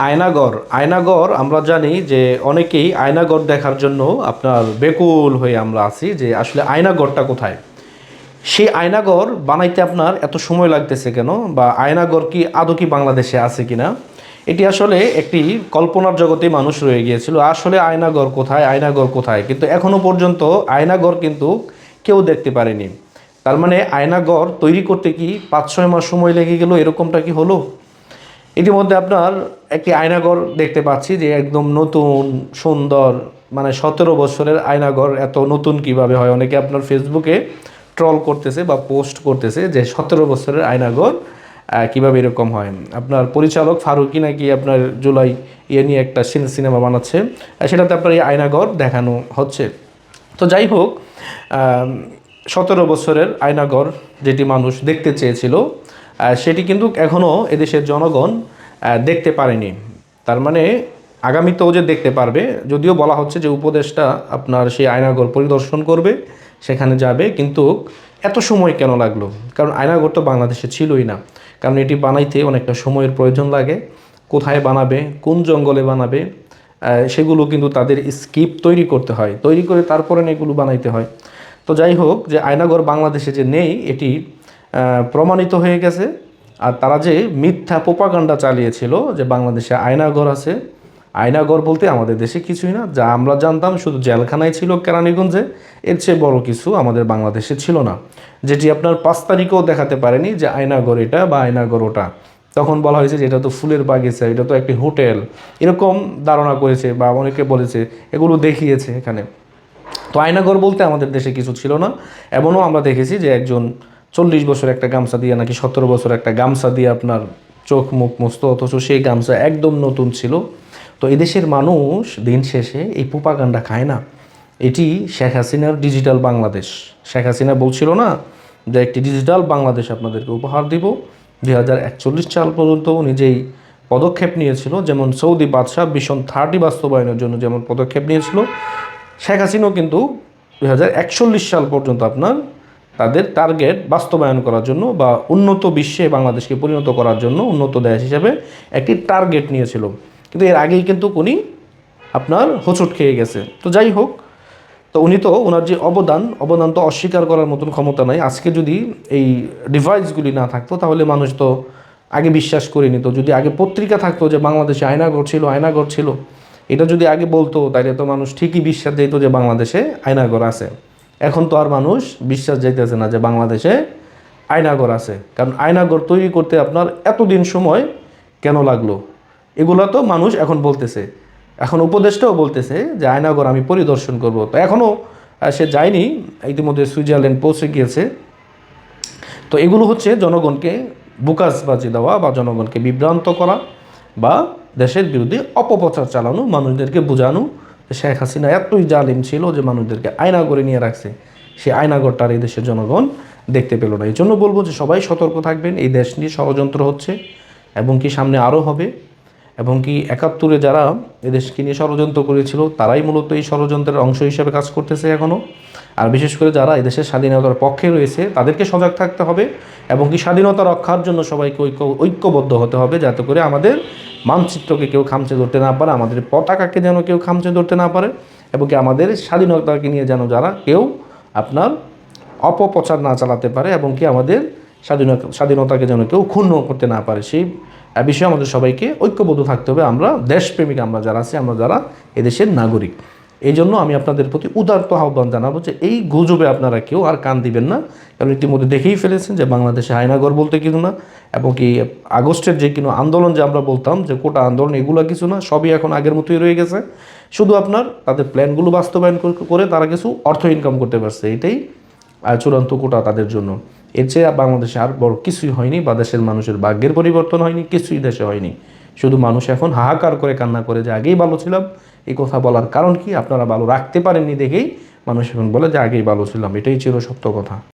আয়নাগর আমরা জানি যে অনেকেই আয়নাগর দেখার জন্য আপনার বেকুল হয়ে আমরা আছি যে আসলে আয়নাগরটা কোথায়। সেই আয়নাগর বানাইতে আপনার এত সময় লাগতেছে কেন, বা আয়নাগর কি আদৌ কি বাংলাদেশে আছে কিনা, এটি আসলে একটি কল্পনার জগতে মানুষ রয়ে গিয়েছিল। আসলে আয়নাগর কোথায়, আয়নাগর কোথায়, কিন্তু এখনো পর্যন্ত আয়নাগর কিন্তু কেউ দেখতে পারেনি। তার মানে আয়নাগর তৈরি করতে কি 5-6 মাস সময় লেগে গেল, এরকমটা কি হলো? ইতিমধ্যে আপনার একটি আয়নাঘর দেখতে পাচ্ছি যে একদম নতুন সুন্দর, মানে 17 বছরের আয়নাঘর এত নতুন কিভাবে হয়। অনেকে আপনার ফেসবুকে ট্রল করতেছে বা পোস্ট করতেছে যে 17 বছরের আয়নাঘর কিভাবে এরকম হয়। আপনার পরিচালক ফারুকি নাকি আপনার জুলাই নিয়ে একটা সিনেমা বানাচ্ছে, সেটাতে আপনার এই আয়নাঘর দেখানো হচ্ছে। তো যাই হোক, 17 বছরের আয়নাঘর যেটি মানুষ দেখতে চেয়েছিল, সেটি কিন্তু এখনও এদেশের জনগণ দেখতে পারেনি। তার মানে আগামীতেও যে দেখতে পারবে, যদিও বলা হচ্ছে যে উপদেশটা আপনার সেই আয়নাঘর পরিদর্শন করবে, সেখানে যাবে। কিন্তু এত সময় কেন লাগলো? কারণ আয়নাঘর তো বাংলাদেশে ছিলই না। কারণ এটি বানাইতে অনেকটা সময়ের প্রয়োজন লাগে। কোথায় বানাবে, কোন জঙ্গলে বানাবে, সেগুলো কিন্তু তাদের স্ক্রিপ্ট তৈরি করতে হয়, তৈরি করে তারপরে এগুলো বানাইতে হয়। তো যাই হোক, যে আয়নাঘর বাংলাদেশে যে নেই এটি প্রমাণিত হয়ে গেছে। আর তারা যে মিথ্যা প্রোপাগান্ডা চালিয়েছিল যে বাংলাদেশে আয়নাঘর আছে, আয়নাঘর বলতে আমাদের দেশে কিছুই না। যা আমরা জানতাম শুধু জেলখানায় ছিল কেরানীগঞ্জে, এর চেয়ে বড় কিছু আমাদের বাংলাদেশে ছিল না। যেটি আপনার 5 তারিখেও দেখাতে পারেনি যে আয়নাঘর এটা বা আয়নাঘর ওটা। তখন বলা হয়েছে যে এটা তো ফুলের বাগিচা, এটা তো একটি হোটেল, এরকম ধারণা করেছে বা অনেকে বলেছে, এগুলো দেখিয়েছে এখানে। তো আয়নাঘর বলতে আমাদের দেশে কিছু ছিল না। এমনও আমরা দেখেছি যে একজন 40 বছর একটা গামছা দিয়ে, নাকি 17 বছর একটা গামছা দিয়ে আপনার চোখ মুখ মুছতো, অথচ সেই গামছা একদম নতুন ছিল। তো এদেশের মানুষ দিন শেষে এই প্রোপাগান্ডা খায় না। এটি শেখ হাসিনার ডিজিটাল বাংলাদেশ। শেখ হাসিনা বলছিল না যে একটি ডিজিটাল বাংলাদেশ আপনাদেরকে উপহার দিব। 2041 সাল পর্যন্ত উনি যেই পদক্ষেপ নিয়েছিল, যেমন সৌদি বাদশাহ ভিশন 30 বাস্তবায়নের জন্য যেমন পদক্ষেপ নিয়েছিল, শেখ হাসিনাও কিন্তু 2041 সাল পর্যন্ত আপনার তাদের টার্গেট বাস্তবায়ন করার জন্য বা উন্নত বিশ্বে বাংলাদেশকে পরিণত করার জন্য, উন্নত দেশ হিসেবে একটি টার্গেট নিয়েছিল। কিন্তু এর আগেই কিন্তু উনি আপনার হোঁচট খেয়ে গেছে। তো যাই হোক, তো উনি তো ওনার যে অবদান তো অস্বীকার করার মতন ক্ষমতা নাই। আজকে যদি এই ডিভাইসগুলি না থাকতো তাহলে মানুষ তো আগে বিশ্বাস করে নিত। যদি আগে পত্রিকা থাকতো যে বাংলাদেশে আয়নাঘর ছিল, এটা যদি আগে বলতো, তাইলে তো মানুষ ঠিকই বিশ্বাস যেত যে বাংলাদেশে আয়নাঘর আছে। এখন তো আর মানুষ বিশ্বাস যাইতেছে না যে বাংলাদেশে আয়নাঘর আছে। কারণ আয়নাঘর তৈরি করতে আপনার এতদিন সময় কেন লাগলো, এগুলো তো মানুষ এখন বলতেছে। এখন উপদেষ্টাও বলতেছে যে আয়নাঘর আমি পরিদর্শন করব। তো এখনও সে যায়নি, ইতিমধ্যে সুইজারল্যান্ড পৌঁছে গিয়েছে। তো এগুলো হচ্ছে জনগণকে বুকাসবাজি দেওয়া বা জনগণকে বিভ্রান্ত করা বা দেশের বিরুদ্ধে অপপ্রচার চালানো, মানুষদেরকে বোঝানো শেখ হাসিনা এতই জালিম ছিল যে মানুষদেরকে আয়নাঘরে নিয়ে রাখছে। সেই আয়নাঘরটা আর এই দেশের জনগণ দেখতে পেল না। এই জন্য বলবো যে সবাই সতর্ক থাকবেন। এই দেশ নিয়ে ষড়যন্ত্র হচ্ছে এবং কি সামনে আরও হবে। এবং কি 71-এ যারা এদেশকে নিয়ে ষড়যন্ত্র করেছিল, তারাই মূলত এই ষড়যন্ত্রের অংশ হিসেবে কাজ করতেছে এখনও। আর বিশেষ করে যারা এদেশের স্বাধীনতার পক্ষে রয়েছে, তাদেরকে সজাগ থাকতে হবে এবং কি স্বাধীনতা রক্ষার জন্য সবাইকে ঐক্যবদ্ধ হতে হবে, যাতে করে আমাদের মানচিত্রকে কেউ খামচে ধরতে না পারে, আমাদের পতাকাকে যেন কেউ খামচে ধরতে না পারে, এবং কি আমাদের স্বাধীনতাকে নিয়ে যেন যারা কেউ আপনার অপপ্রচার না চালাতে পারে, এবং কি আমাদের স্বাধীনতাকে যেন কেউ ক্ষুণ্ণ করতে না পারে, সেই বিষয়ে আমাদের সবাইকে ঐক্যবদ্ধ থাকতে হবে। আমরা দেশপ্রেমিক, আমরা যারা আছি, আমরা যারা এদেশের নাগরিক। এই জন্য আমি আপনাদের প্রতি উদারত আহ্বান জানাবো যে এই গুজবে আপনারা কেউ আর কান দিবেন না। কারণ ইতিমধ্যে দেখেই ফেলেছেন যে বাংলাদেশে আয়নাঘর বলতে কিছু না, এবং কি আগস্টের যে কোনো আন্দোলন যে আমরা বলতাম যে কোটা আন্দোলন, এগুলো কিছু না, সবই এখন আগের মতোই রয়ে গেছে। শুধু আপনার তাদের প্ল্যানগুলো বাস্তবায়ন করে তারা কিছু অর্থ ইনকাম করতে পারছে, এটাই চূড়ান্ত কোটা তাদের জন্য। এর চেয়ে বাংলাদেশে আর বড় কিছুই হয়নি, বা দেশের মানুষের ভাগ্যের পরিবর্তন হয়নি, কিছুই দেশে হয়নি। শুধু মানুষ এখন হাহাকার করে কান্না করে যে আগেই ভালো ছিলাম। এই কথা বলার কারণ কি? আপনারা ভালো রাখতে পারেননি দেখেই মানুষ এখন বলে যে আগেই ভালো ছিলাম। এটাই ছিল সত্য কথা।